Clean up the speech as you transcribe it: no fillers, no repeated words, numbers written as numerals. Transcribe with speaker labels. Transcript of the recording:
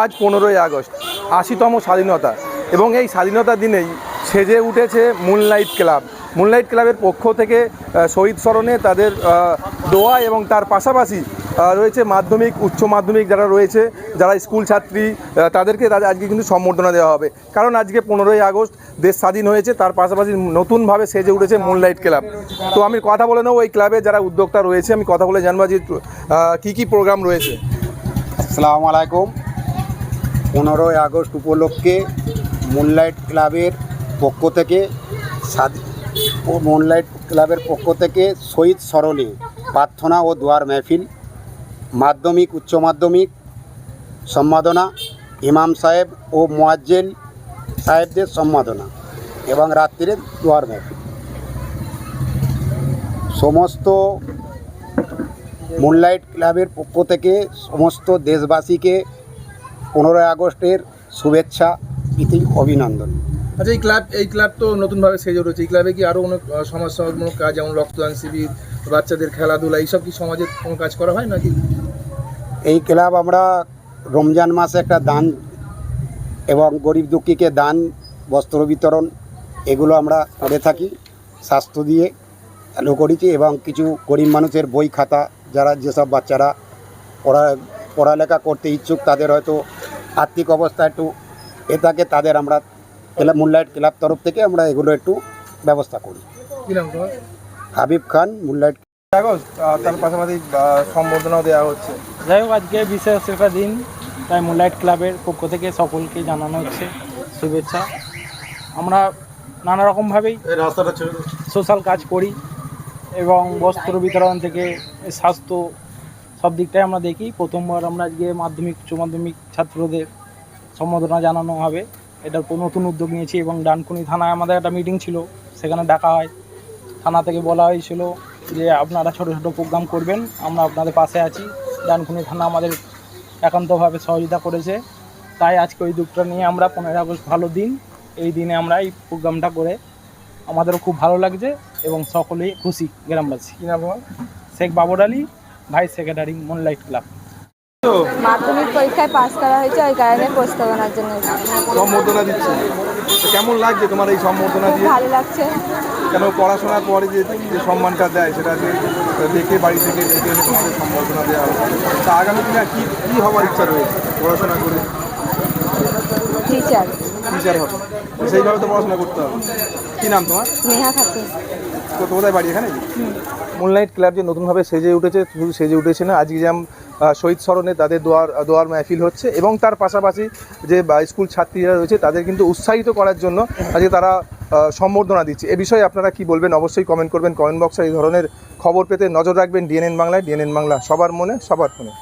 Speaker 1: আজ 15ই আগস্ট, ৮০তম স্বাধীনতা, এবং এই স্বাধীনতার দিনেই সেজে উঠেছে মুনলাইট ক্লাব। মুনলাইট ক্লাবের পক্ষ থেকে শহীদ স্মরণে তাদের দোয়া এবং তার পাশাপাশি রয়েছে মাধ্যমিক, উচ্চ মাধ্যমিক যারা রয়েছে, যারা স্কুল ছাত্রী, তাদেরকে আজকে কিন্তু সম্বর্ধনা দেওয়া হবে। কারণ আজকে 15ই আগস্ট, দেশ স্বাধীন হয়েছে, তার পাশাপাশি নতুনভাবে সেজে উঠেছে মুনলাইট ক্লাব। তো আমি কথা বলে নেব ওই ক্লাবে যারা উদ্যোক্তা রয়েছে, আমি কথা বলে জানবো যে কী প্রোগ্রাম রয়েছে।
Speaker 2: আসসালামু আলাইকুম। 15ই আগস্ট উপলক্ষে মুনলাইট ক্লাবের পক্ষ থেকে শহীদ স্মরণে প্রার্থনা ও দোয়ার মেহফিল, মাধ্যমিক উচ্চ মাধ্যমিক সম্মাননা, ইমাম সাহেব ও মুয়াজ্জিন সাহেবদের সম্মাননা এবং রাত্রিরে দোয়ার মেহফিল। সমস্ত মুনলাইট ক্লাবের পক্ষ থেকে সমস্ত দেশবাসীকে 15ই আগস্টের শুভেচ্ছা, প্রীতি, অভিনন্দন।
Speaker 1: আচ্ছা, এই ক্লাব তো নতুনভাবে সেজে উঠেছে। এই ক্লাবে কি আরও অনেক সমাজসেবামূলক কাজ, যেমন রক্তদান শিবির, বাচ্চাদের খেলাধুলা, এইসব কি সমাজের কোনো কাজ করা হয় নাকি?
Speaker 2: এই ক্লাব আমরা রমজান মাসে একটা দান এবং গরিব দুঃখীকে দান, বস্ত্র বিতরণ, এগুলো আমরা করে থাকি। স্বাস্থ্য দিয়ে চালু করেছি এবং কিছু গরিব মানুষের বই খাতা, যারা যেসব বাচ্চারা পড়ালেখা করতে ইচ্ছুক, তাদের হয়তো আর্থিক অবস্থা একটু থাকে, তাদের আমরা মুনলাইট ক্লাব তরফ থেকে আমরা এগুলো একটু ব্যবস্থা করি।
Speaker 1: কী নাম তোমার?
Speaker 2: হাবিব খান, মুনলাইট।
Speaker 1: তার পাশাপাশি সম্বর্ধনাও দেওয়া হচ্ছে।
Speaker 3: যাই হোক, আজকে বিশেষ একটা দিন, তাই মুনলাইট ক্লাবের পক্ষ থেকে সকলকে জানানো হচ্ছে শুভেচ্ছা। আমরা নানা রকমভাবেই সোশ্যাল কাজ করি এবং বস্ত্র বিতরণ থেকে স্বাস্থ্য, সব দিকটাই আমরা দেখি। প্রথমবার আমরা আজকে মাধ্যমিক উচ্চ মাধ্যমিক ছাত্রদের সম্বর্ধনা জানানো হবে, এটার নতুন উদ্যোগ নিয়েছি। এবং ডানকুনি থানায় আমাদের একটা মিটিং ছিল, সেখানে ডাকা হয়। থানা থেকে বলা হয়েছিল যে আপনারা ছোটো ছোটো প্রোগ্রাম করবেন, আমরা আপনাদের পাশে আছি। ডানকুনি থানা আমাদের একান্তভাবে সহযোগিতা করেছে, তাই আজকে ওই উদ্যোগটা নিয়ে আমরা 15ই আগস্ট ভালো দিন, এই দিনে আমরা এই প্রোগ্রামটা করে আমাদেরও খুব ভালো লাগছে এবং সকলেই খুশি গ্রামবাসী।
Speaker 1: কী নাম তোমার?
Speaker 3: Sheikh Babar Ali, vice secretary, moonlight club.
Speaker 4: মাধ্যমিক পরীক্ষায় পাস করা হয়েছে, ওই কারণে প্রস্তাবনার জন্য
Speaker 1: সম্বর্ধনা দিচ্ছে। কেমন লাগছে তোমার এই সম্বর্ধনা দিয়ে?
Speaker 4: ভালো লাগছে।
Speaker 1: কেন, পড়াশোনার পরে যে সম্মানটা দেয়, সেটা দেখে বাড়ি থেকে দেখে তোমাদের সম্বর্ধনা দেওয়া হবে। তা আগামী দিনে কী হওয়ার ইচ্ছা রয়েছে পড়াশোনা করে?
Speaker 4: টিচার
Speaker 1: হবে, সেইভাবে তো পড়াশোনা করতে হবে। কী নাম তোমার?
Speaker 4: নেহা খাতুন।
Speaker 1: তো কোথায় বাড়ি? এখানে। মুনলাইট ক্লাব যে নতুনভাবে সেজে উঠেছে, শুধু সেজে উঠেছে না, আজকে যেমন শহীদ স্মরণে তাদের দোয়ার মেহফিল হচ্ছে, এবং তার পাশাপাশি যে স্কুল ছাত্রীরা রয়েছে তাদের কিন্তু উৎসাহিত করার জন্য আজকে তারা সম্বর্ধনা দিচ্ছে। এ বিষয়ে আপনারা কি বলবেন? অবশ্যই কমেন্ট করবেন কমেন্ট বক্সে। এই ধরনের খবর পেতে নজর রাখবেন ডিএনএন বাংলায়। ডিএনএন বাংলা, সবার মনে সবার ফোনে।